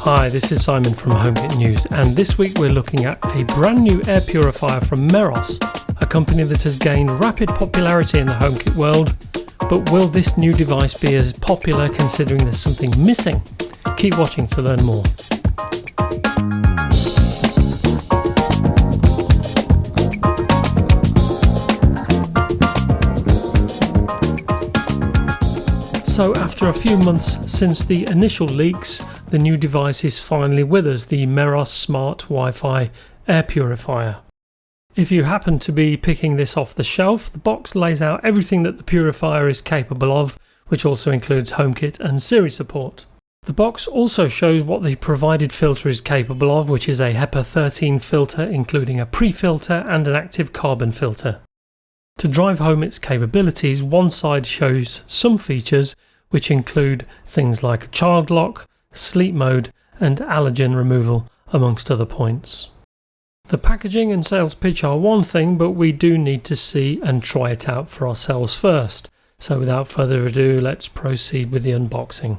Hi, this is Simon from HomeKit News, and this week we're looking at a brand new air purifier from Meross, a company that has gained rapid popularity in the HomeKit world. But will this new device be as popular considering there's something missing? Keep watching to learn more. So after a few months since the initial leaks, the new device is finally with us, the Meross Smart Wi-Fi Air Purifier. If you happen to be picking this off the shelf, the box lays out everything that the purifier is capable of, which also includes HomeKit and Siri support. The box also shows what the provided filter is capable of, which is a HEPA 13 filter including a pre-filter and an active carbon filter. To drive home its capabilities, one side shows some features which include things like child lock, sleep mode and allergen removal, amongst other points. The packaging and sales pitch are one thing, but we do need to see and try it out for ourselves first. So without further ado, let's proceed with the unboxing.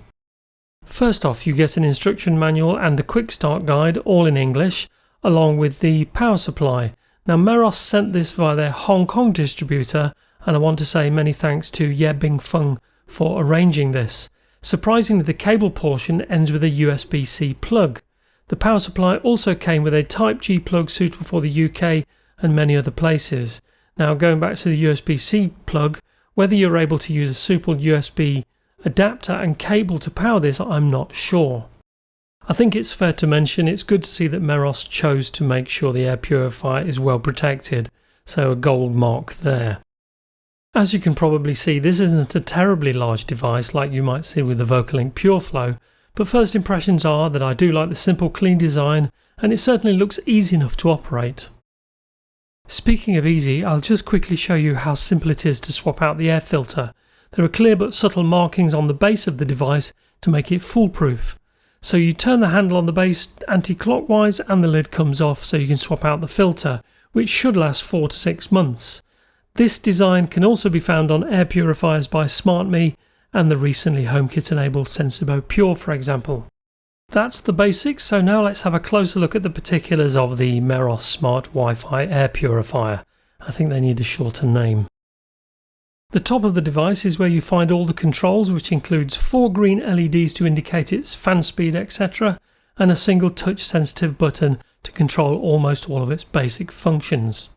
First off, you get an instruction manual and a quick start guide, all in English, along with the power supply. Now Meross sent this via their Hong Kong distributor, and I want to say many thanks to Ye Bingfeng for arranging this. Surprisingly, the cable portion ends with a USB-C plug. The power supply also came with a Type-G plug suitable for the UK and many other places. Now going back to the USB-C plug, whether you're able to use a simple USB adapter and cable to power this, I'm not sure. I think it's fair to mention it's good to see that Meross chose to make sure the air purifier is well protected, so a gold mark there. As you can probably see, this isn't a terribly large device like you might see with the VOCALINK PureFlow, but first impressions are that I do like the simple clean design and it certainly looks easy enough to operate. Speaking of easy, I'll just quickly show you how simple it is to swap out the air filter. There are clear but subtle markings on the base of the device to make it foolproof. So you turn the handle on the base anti-clockwise and the lid comes off so you can swap out the filter, which should last 4 to 6 months. This design can also be found on air purifiers by Smartmi and the recently HomeKit enabled Sensibo Pure, for example. That's the basics, so now let's have a closer look at the particulars of the Meross Smart Wi-Fi Air Purifier. I think they need a shorter name. The top of the device is where you find all the controls, which includes 4 green LEDs to indicate its fan speed, etc., and a single touch sensitive button to control almost all of its basic functions.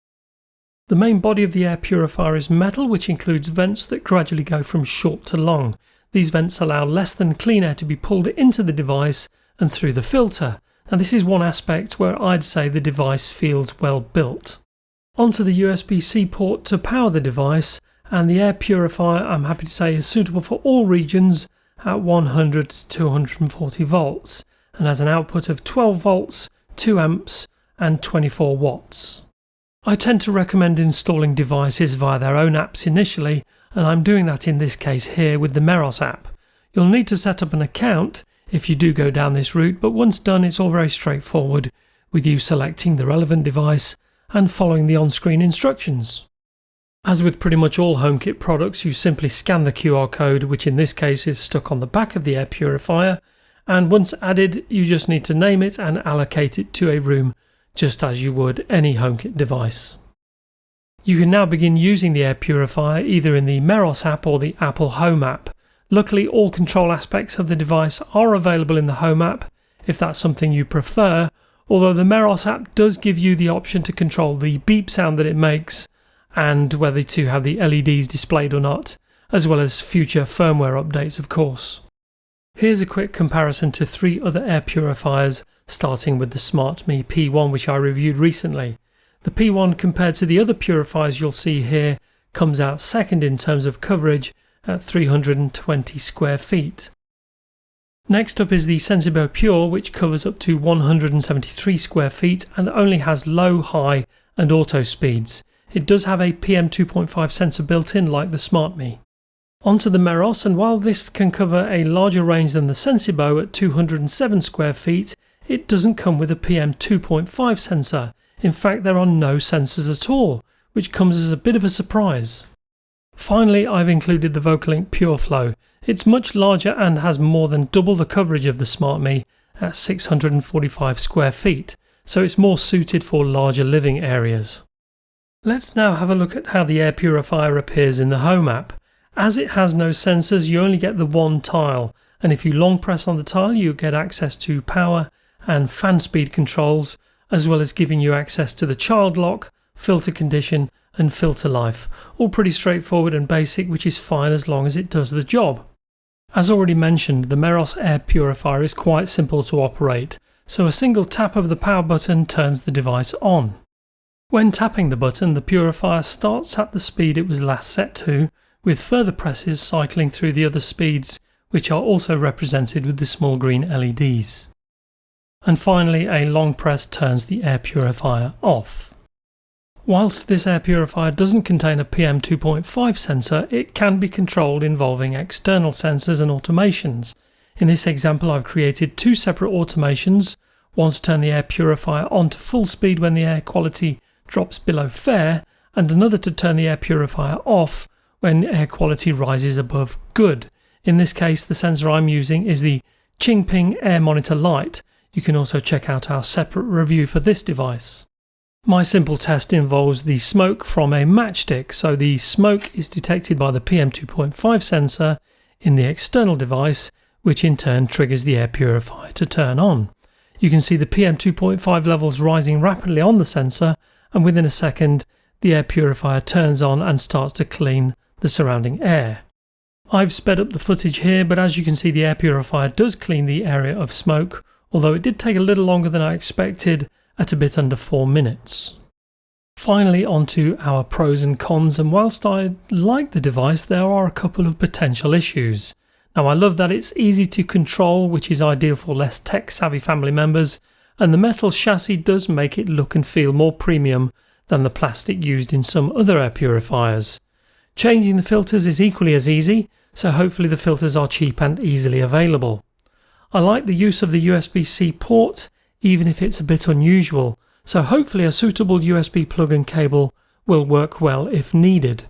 The main body of the air purifier is metal, which includes vents that gradually go from short to long. These vents allow less than clean air to be pulled into the device and through the filter. Now this is one aspect where I'd say the device feels well built. Onto the USB-C port to power the device, and the air purifier, I'm happy to say, is suitable for all regions at 100 to 240 volts and has an output of 12 volts, 2 amps and 24 watts. I tend to recommend installing devices via their own apps initially, and I'm doing that in this case here with the Meross app. You'll need to set up an account if you do go down this route, but once done it's all very straightforward, with you selecting the relevant device and following the on-screen instructions. As with pretty much all HomeKit products, you simply scan the QR code, which in this case is stuck on the back of the air purifier, and once added you just need to name it and allocate it to a room, just as you would any HomeKit device. You can now begin using the air purifier either in the Meross app or the Apple Home app. Luckily, all control aspects of the device are available in the Home app if that's something you prefer, although the Meross app does give you the option to control the beep sound that it makes and whether to have the LEDs displayed or not, as well as future firmware updates, of course. Here's a quick comparison to 3 other air purifiers, starting with the Smartmi P1, which I reviewed recently. The P1, compared to the other purifiers you'll see here, comes out second in terms of coverage at 320 square feet. Next up is the Sensibo Pure, which covers up to 173 square feet and only has low, high and auto speeds. It does have a PM2.5 sensor built in like the Smartmi. Onto the Meross, and while this can cover a larger range than the Sensibo at 207 square feet, it doesn't come with a PM2.5 sensor. In fact, there are no sensors at all, which comes as a bit of a surprise. Finally, I've included the VOCALINK PureFlow. It's much larger and has more than double the coverage of the Smartmi at 645 square feet, so it's more suited for larger living areas. Let's now have a look at how the air purifier appears in the Home app. As it has no sensors, you only get the one tile, and if you long press on the tile you get access to power and fan speed controls, as well as giving you access to the child lock, filter condition and filter life. All pretty straightforward and basic, which is fine as long as it does the job. As already mentioned, the Meross air purifier is quite simple to operate, so a single tap of the power button turns the device on. When tapping the button, the purifier starts at the speed it was last set to, with further presses cycling through the other speeds, which are also represented with the small green LEDs. And finally, a long press turns the air purifier off. Whilst this air purifier doesn't contain a PM2.5 sensor, it can be controlled involving external sensors and automations. In this example, I've created two separate automations, one to turn the air purifier on to full speed when the air quality drops below fair, and another to turn the air purifier off when air quality rises above good. In this case, the sensor I'm using is the Qingping Air Monitor Lite. You can also check out our separate review for this device. My simple test involves the smoke from a matchstick, so the smoke is detected by the PM2.5 sensor in the external device, which in turn triggers the air purifier to turn on. You can see the PM2.5 levels rising rapidly on the sensor, and within a second the air purifier turns on and starts to clean the surrounding air. I've sped up the footage here, but as you can see the air purifier does clean the area of smoke, although it did take a little longer than I expected, at a bit under 4 minutes. Finally, onto our pros and cons, and whilst I like the device, there are a couple of potential issues. Now, I love that it's easy to control, which is ideal for less tech-savvy family members, and the metal chassis does make it look and feel more premium than the plastic used in some other air purifiers. Changing the filters is equally as easy, so hopefully the filters are cheap and easily available. I like the use of the USB-C port, even if it's a bit unusual, so hopefully a suitable USB plug and cable will work well if needed.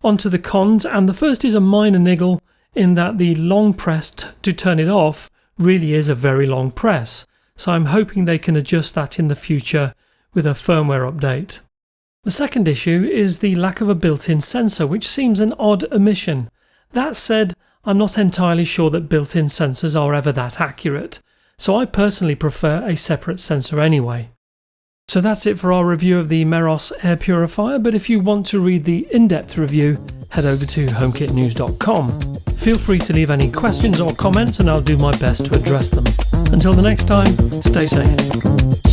On to the cons, and the first is a minor niggle in that the long press to turn it off really is a very long press, so I'm hoping they can adjust that in the future with a firmware update. The second issue is the lack of a built-in sensor, which seems an odd omission. That said, I'm not entirely sure that built-in sensors are ever that accurate, so I personally prefer a separate sensor anyway. So that's it for our review of the Meross air purifier, but if you want to read the in-depth review, head over to homekitnews.com. Feel free to leave any questions or comments and I'll do my best to address them. Until the next time, stay safe.